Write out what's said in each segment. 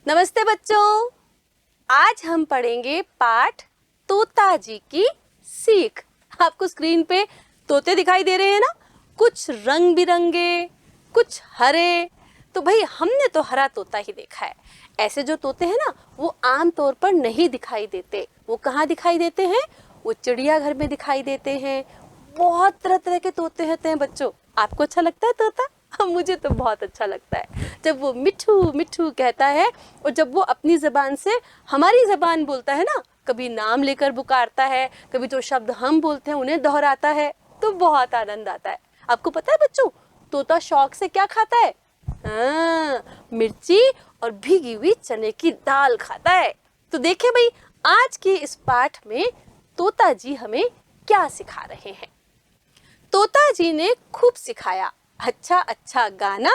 नमस्ते बच्चों। आज हम पढ़ेंगे पाठ तोता जी की सीख। आपको स्क्रीन पे तोते दिखाई दे रहे हैं ना, कुछ रंग बिरंगे, कुछ हरे। तो भाई हमने तो हरा तोता ही देखा है। ऐसे जो तोते हैं ना वो आम तौर पर नहीं दिखाई देते। वो कहाँ दिखाई देते हैं? वो चिड़ियाघर में दिखाई देते हैं। बहुत तरह तरह के तोते होते हैं बच्चों। आपको अच्छा लगता है तोता? मुझे तो बहुत अच्छा लगता है जब वो मिठू मिठू कहता है और जब वो अपनी जबान से हमारी जबान बोलता है ना, कभी नाम लेकर पुकारता है, कभी जो शब्द हम बोलते हैं उन्हें दोहराता है, तो बहुत आनंद आता है। आपको पता है बच्चों, तोता शौक से क्या खाता है? मिर्ची और भीगी हुई चने की दाल खाता है। तो देखिए भाई, आज के इस पाठ में तोता जी हमें क्या सिखा रहे हैं। तोता जी ने खूब सिखाया, अच्छा अच्छा गाना,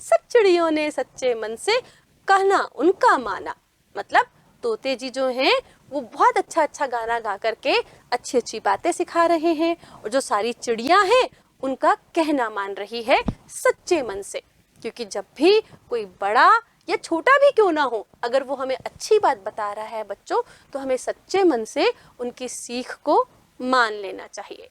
सब चिड़ियों ने सच्चे मन से कहना उनका माना। मतलब तोते जी जो हैं वो बहुत अच्छा अच्छा गाना गा करके अच्छी अच्छी बातें सिखा रहे हैं और जो सारी चिड़ियां हैं उनका कहना मान रही है सच्चे मन से। क्योंकि जब भी कोई बड़ा या छोटा भी क्यों ना हो, अगर वो हमें अच्छी बात बता रहा है बच्चों, तो हमें सच्चे मन से उनकी सीख को मान लेना चाहिए।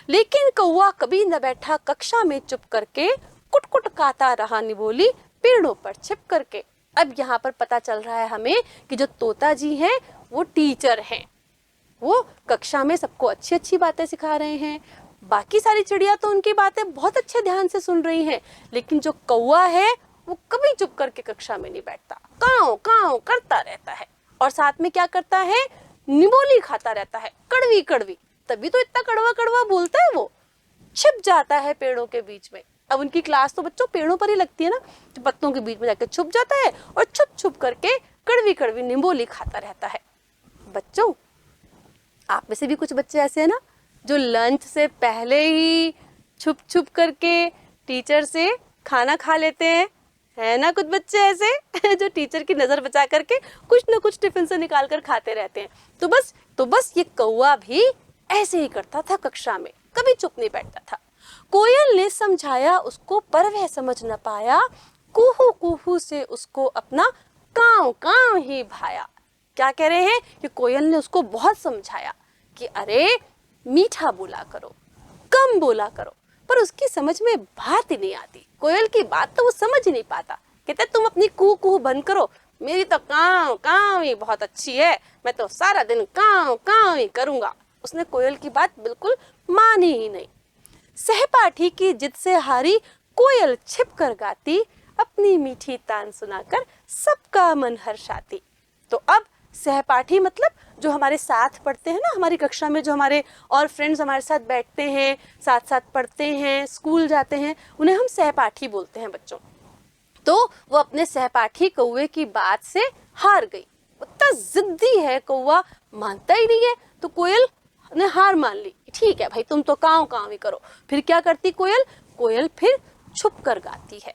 लेकिन कौवा कभी न बैठा कक्षा में चुप करके, कुट कुट काता रहा निबोली पेड़ों पर छिप करके। अब यहाँ पर पता चल रहा है हमें कि जो तोता जी हैं वो टीचर हैं। वो कक्षा में सबको अच्छी अच्छी बातें सिखा रहे हैं। बाकी सारी चिड़िया तो उनकी बातें बहुत अच्छे ध्यान से सुन रही हैं, लेकिन जो कौवा है वो कभी चुप करके कक्षा में नहीं बैठता, काव काव करता रहता है। और साथ में क्या करता है? निबोली खाता रहता है, कड़वी कड़वी। तभी तो इतना कड़वा कड़वा बोलता है। वो छिप जाता है पेड़ों के बीच में। अब उनकी क्लास तो बच्चों पेड़ों पर ही लगती है ना, तो पत्तों के बीच में जाकर छुप जाता है और छुप छुप करके कड़वी कड़वी निबोली खाता रहता है। बच्चों, आप में से भी कुछ बच्चे ऐसे हैं ना जो लंच से पहले ही छुप छुप करके टीचर से खाना खा लेते हैं, है ना? कुछ बच्चे ऐसे जो टीचर की नजर बचा करके कुछ ना कुछ टिफिन से निकाल कर खाते रहते हैं। तो बस ये कौवा भी ऐसे ही करता था कक्षा में, कभी चुप नहीं बैठता था। कोयल ने समझाया उसको पर वह समझ न पाया, कुहू कुहू से उसको अपना काव काव ही भाया। क्या कह रहे हैं कि कोयल ने उसको बहुत समझाया कि अरे मीठा बोला करो, कम बोला करो, पर उसकी समझ में बात ही नहीं आती। कोयल की बात तो वो समझ ही नहीं पाता। कहते तुम अपनी कू कू बंद करो, मेरी तो काव काव ही बहुत अच्छी है, मैं तो सारा दिन काव काव ही करूंगा। उसने कोयल की बात बिल्कुल मानी ही नहीं। सहपाठी की जिद से हारी कोयल छिप कर गाती, अपनी मीठी तान सुनाकर सबका मन हर्षाती। तो अब सहपाठी मतलब जो हमारे साथ पढ़ते हैं ना, हमारी कक्षा में जो हमारे और फ्रेंड्स हमारे साथ बैठते हैं, साथ साथ पढ़ते हैं, स्कूल जाते हैं, उन्हें हम सहपाठी बोलते हैं बच्चों। तो वो अपने सहपाठी कौवे की बात से हार गई। इतना जिद्दी है कौवा, मानता ही नहीं है। तो कोयल ने हार मान ली, ठीक है भाई तुम तो काव काव ही करो। फिर क्या करती कोयल? कोयल फिर छुप कर गाती है।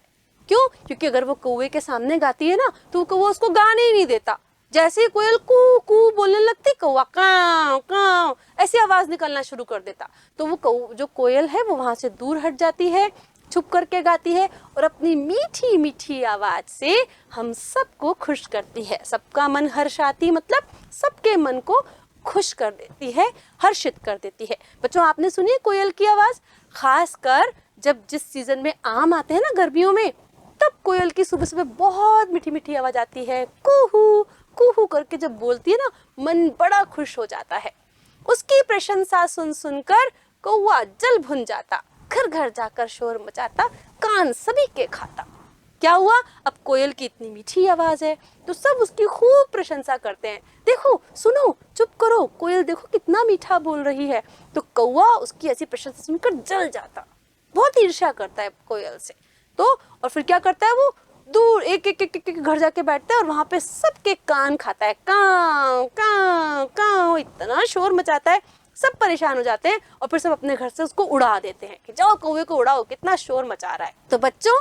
क्यों? क्योंकि अगर वो कौवे के सामने गाती है ना तो कौवा उसको गाने ही नहीं देता। जैसे ही कोयल कू कू बोलने लगती, कौवा काव काव ऐसी आवाज निकलना शुरू कर देता। तो वो जो कोयल है वो वहां से दूर हट जाती है, छुप करके गाती है और अपनी मीठी मीठी आवाज से हम सबको खुश करती है। सबका मन हर्षाती मतलब सबके मन को खुश कर देती है, हर्षित कर देती है। बच्चों, आपने सुनी है कोयल की आवाज? खास कर जब जिस सीजन में आम आते हैं ना, गर्मियों में, तब कोयल की सुबह सुबह बहुत मीठी मीठी आवाज आती है। कुहू कुहू करके जब बोलती है ना, मन बड़ा खुश हो जाता है। उसकी प्रशंसा सुन सुनकर कौवा जल भुन जाता, घर घर जाकर शोर मचाता, कान सभी के खाता। क्या हुआ? अब कोयल की इतनी मीठी आवाज है तो सब उसकी खूब प्रशंसा करते हैं। देखो, सुनो, चुप करो, कोयल देखो कितना मीठा बोल रही है। तो कौवा उसकी ऐसी प्रशंसा सुनकर जल जाता, बहुत ईर्ष्या करता है कोयल से। तो और फिर क्या करता है? वो दूर एक एक एक, एक घर जाके बैठता है और वहां पे सबके कान खाता है, काव काव काव, इतना शोर मचाता है, सब परेशान हो जाते हैं और फिर सब अपने घर से उसको उड़ा देते हैं कि जाओ कौवे को उड़ाओ, कितना शोर मचा रहा है। तो बच्चों,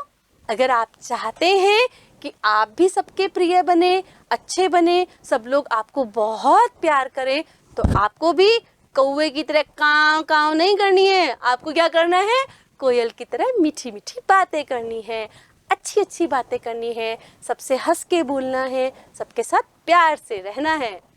अगर आप चाहते हैं कि आप भी सबके प्रिय बने, अच्छे बने, सब लोग आपको बहुत प्यार करें, तो आपको भी कौवे की तरह काव काव नहीं करनी है। आपको क्या करना है? कोयल की तरह मीठी मीठी बातें करनी है, अच्छी अच्छी बातें करनी है, सबसे हंस के बोलना है, सबके साथ प्यार से रहना है।